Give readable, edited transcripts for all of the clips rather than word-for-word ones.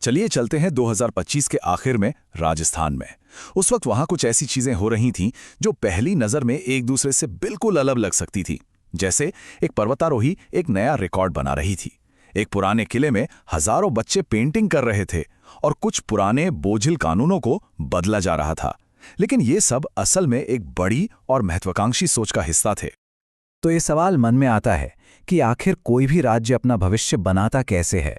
चलिए चलते हैं 2025 के आखिर में राजस्थान में। उस वक्त वहां कुछ ऐसी चीजें हो रही थीं जो पहली नजर में एक दूसरे से बिल्कुल अलग लग सकती थी। जैसे एक पर्वतारोही एक नया रिकॉर्ड बना रही थी, एक पुराने किले में हजारों बच्चे पेंटिंग कर रहे थे और कुछ पुराने बोझिल कानूनों को बदला जा रहा था। लेकिन ये सब असल में एक बड़ी और महत्वाकांक्षी सोच का हिस्सा थे। तो ये सवाल मन में आता है कि आखिर कोई भी राज्य अपना भविष्य बनाता कैसे है?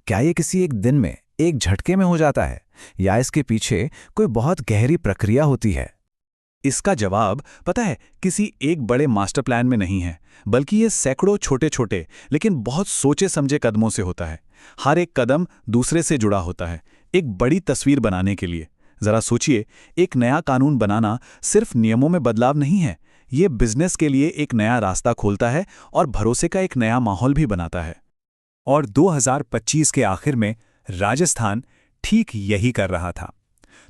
क्या ये किसी एक दिन में, एक झटके में हो जाता है, या इसके पीछे कोई बहुत गहरी प्रक्रिया होती है? इसका जवाब पता है, किसी एक बड़े मास्टर प्लान में नहीं है, बल्कि ये सैकड़ों छोटे छोटे लेकिन बहुत सोचे समझे कदमों से होता है। हर एक कदम दूसरे से जुड़ा होता है, एक बड़ी तस्वीर बनाने के लिए। जरा सोचिए, एक नया कानून बनाना सिर्फ नियमों में बदलाव नहीं है, ये बिजनेस के लिए एक नया रास्ता खोलता है और भरोसे का एक नया माहौल भी बनाता है। और 2025 के आखिर में राजस्थान ठीक यही कर रहा था।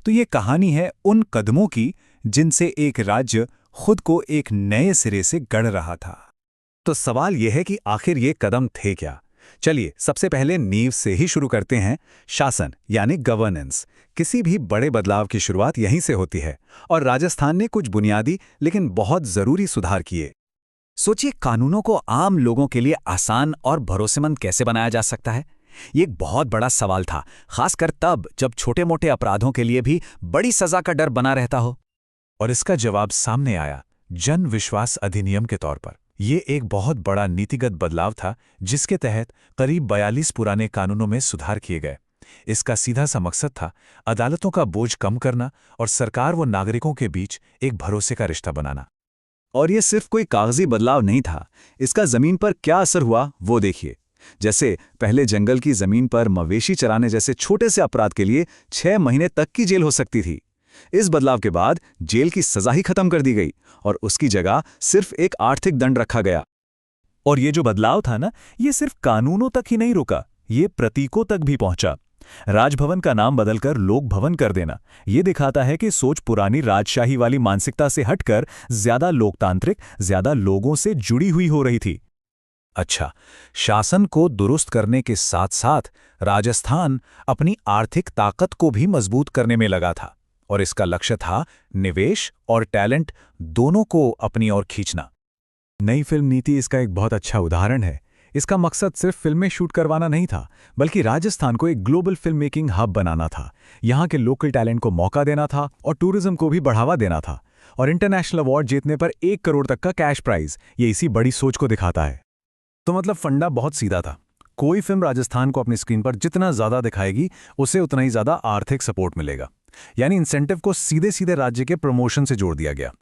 तो ये कहानी है उन कदमों की जिनसे एक राज्य खुद को एक नए सिरे से गढ़ रहा था। तो सवाल यह है कि आखिर ये कदम थे क्या? चलिए सबसे पहले नींव से ही शुरू करते हैं। शासन यानी गवर्नेंस। किसी भी बड़े बदलाव की शुरुआत यहीं से होती है, और राजस्थान ने कुछ बुनियादी लेकिन बहुत जरूरी सुधार किए। सोचिए, कानूनों को आम लोगों के लिए आसान और भरोसेमंद कैसे बनाया जा सकता है? ये एक बहुत बड़ा सवाल था, खासकर तब जब छोटे-मोटे अपराधों के लिए भी बड़ी सजा का डर बना रहता हो। और इसका जवाब सामने आया जन विश्वास अधिनियम के तौर पर। ये एक बहुत बड़ा नीतिगत बदलाव था, जिसके तहत करीब 42 पुराने कानूनों में सुधार किए गए। इसका सीधा सा मकसद था अदालतों का बोझ कम करना और सरकार व नागरिकों के बीच एक भरोसे का रिश्ता बनाना। और ये सिर्फ कोई कागजी बदलाव नहीं था, इसका जमीन पर क्या असर हुआ वो देखिए। जैसे पहले जंगल की जमीन पर मवेशी चराने जैसे छोटे से अपराध के लिए 6 महीने तक की जेल हो सकती थी। इस बदलाव के बाद जेल की सजा ही खत्म कर दी गई और उसकी जगह सिर्फ एक आर्थिक दंड रखा गया। और ये जो बदलाव था ना, ये सिर्फ कानूनों तक ही नहीं रुका, ये प्रतीकों तक भी पहुंचा। राजभवन का नाम बदलकर लोक भवन कर देना ये दिखाता है कि सोच पुरानी राजशाही वाली मानसिकता से हटकर ज्यादा लोकतांत्रिक, ज्यादा लोगों से जुड़ी हुई हो रही थी। अच्छा, शासन को दुरुस्त करने के साथ साथ राजस्थान अपनी आर्थिक ताकत को भी मजबूत करने में लगा था, और इसका लक्ष्य था निवेश और टैलेंट दोनों को अपनी ओर खींचना। नई फिल्म नीति इसका एक बहुत अच्छा उदाहरण है। इसका मकसद सिर्फ फिल्में शूट करवाना नहीं था, बल्कि राजस्थान को एक ग्लोबल फिल्म मेकिंग हब बनाना था। यहाँ के लोकल टैलेंट को मौका देना था और टूरिज्म को भी बढ़ावा देना था। और इंटरनेशनल अवार्ड जीतने पर 1 करोड़ तक का कैश प्राइज, ये इसी बड़ी सोच को दिखाता है। तो मतलब फंडा बहुत सीधा था। कोई फिल्म राजस्थान को अपनी स्क्रीन पर जितना ज्यादा दिखाएगी, उसे उतना ही ज्यादा आर्थिक सपोर्ट मिलेगा। यानी इंसेंटिव को सीधे सीधे राज्य के प्रमोशन से जोड़ दिया गया।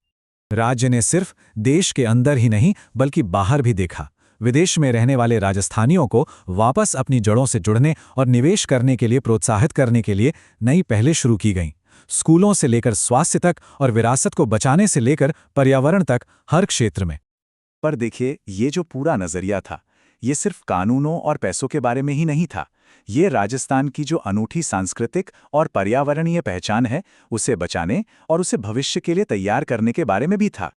राज्य ने सिर्फ देश के अंदर ही नहीं बल्कि बाहर भी देखा। विदेश में रहने वाले राजस्थानियों को वापस अपनी जड़ों से जुड़ने और निवेश करने के लिए प्रोत्साहित करने के लिए नई पहलें शुरू की गईं। स्कूलों से लेकर स्वास्थ्य तक और विरासत को बचाने से लेकर पर्यावरण तक, हर क्षेत्र में। पर देखिए, ये जो पूरा नजरिया था, ये सिर्फ कानूनों और पैसों के बारे में ही नहीं था। ये राजस्थान की जो अनूठी सांस्कृतिक और पर्यावरणीय पहचान है, उसे बचाने और उसे भविष्य के लिए तैयार करने के बारे में भी था।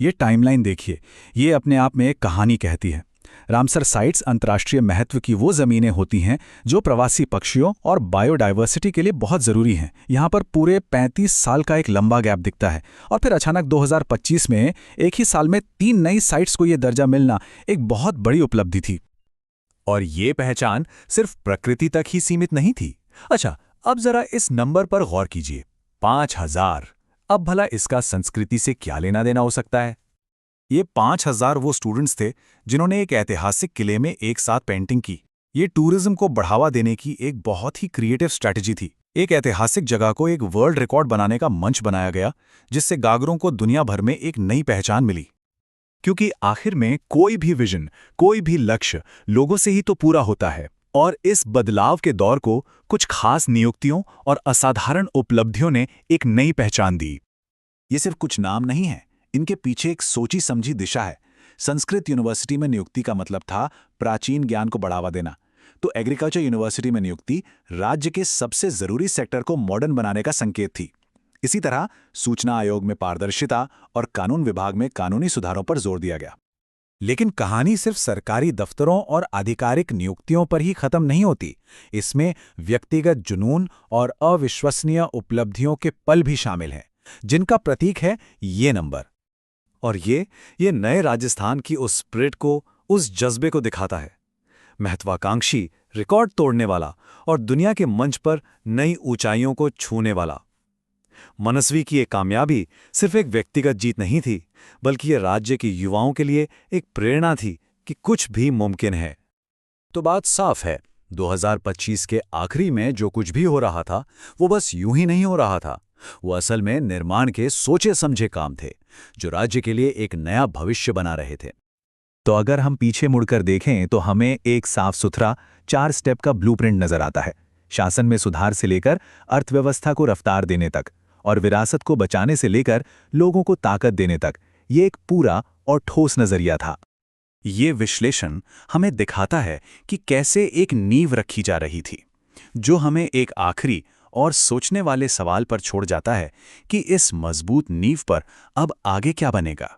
ये टाइमलाइन देखिए, ये अपने आप में एक कहानी कहती है। रामसर साइट्स अंतर्राष्ट्रीय महत्व की वो ज़मीनें होती हैं जो प्रवासी पक्षियों और बायोडाइवर्सिटी के लिए बहुत ज़रूरी हैं। यहाँ पर पूरे 35 साल का एक लंबा गैप दिखता है, और फिर अचानक 2025 में एक ही साल में 3 नई साइट्स को ये दर्जा मिलना एक बहुत बड़ी उपलब्धि थी। और ये पहचान सिर्फ प्रकृति तक ही सीमित नहीं थी। अच्छा, अब जरा इस नंबर पर गौर कीजिए, 5000। अब भला इसका संस्कृति से क्या लेना देना हो सकता है? ये 5000 वो स्टूडेंट्स थे जिन्होंने एक ऐतिहासिक किले में एक साथ पेंटिंग की। ये टूरिज्म को बढ़ावा देने की एक बहुत ही क्रिएटिव स्ट्रैटेजी थी। एक ऐतिहासिक जगह को एक वर्ल्ड रिकॉर्ड बनाने का मंच बनाया गया, जिससे गागरों को दुनिया भर में एक नई पहचान मिली। क्योंकि आखिर में कोई भी विजन, कोई भी लक्ष्य लोगों से ही तो पूरा होता है। और इस बदलाव के दौर को कुछ खास नियुक्तियों और असाधारण उपलब्धियों ने एक नई पहचान दी। ये सिर्फ कुछ नाम नहीं है, इनके पीछे एक सोची समझी दिशा है। संस्कृत यूनिवर्सिटी में नियुक्ति का मतलब था प्राचीन ज्ञान को बढ़ावा देना, तो एग्रीकल्चर यूनिवर्सिटी में नियुक्ति राज्य के सबसे जरूरी सेक्टर को मॉडर्न बनाने का संकेत थी। इसी तरह सूचना आयोग में पारदर्शिता और कानून विभाग में कानूनी सुधारों पर जोर दिया गया। लेकिन कहानी सिर्फ सरकारी दफ्तरों और आधिकारिक नियुक्तियों पर ही खत्म नहीं होती। इसमें व्यक्तिगत जुनून और अविश्वसनीय उपलब्धियों के पल भी शामिल हैं, जिनका प्रतीक है ये नंबर। और ये नए राजस्थान की उस स्पिरिट को, उस जज्बे को दिखाता है। महत्वाकांक्षी, रिकॉर्ड तोड़ने वाला और दुनिया के मंच पर नई ऊंचाइयों को छूने वाला। मनस्वी की ये कामयाबी सिर्फ एक व्यक्तिगत जीत नहीं थी, बल्कि ये राज्य के युवाओं के लिए एक प्रेरणा थी कि कुछ भी मुमकिन है। तो बात साफ है, 2025 के आखिरी में जो कुछ भी हो रहा था वो बस यूं ही नहीं हो रहा था। वो असल में निर्माण के सोचे समझे काम थे, जो राज्य के लिए एक नया भविष्य बना रहे थे। तो अगर हम पीछे मुड़कर देखें तो हमें एक साफ सुथरा 4 स्टेप का ब्लूप्रिंट नजर आता है। शासन में सुधार से लेकर अर्थव्यवस्था को रफ्तार देने तक और विरासत को बचाने से लेकर लोगों को ताकत देने तक, ये एक पूरा और ठोस नजरिया था। ये विश्लेषण हमें दिखाता है कि कैसे एक नींव रखी जा रही थी, जो हमें एक आखिरी और सोचने वाले सवाल पर छोड़ जाता है कि इस मजबूत नींव पर अब आगे क्या बनेगा।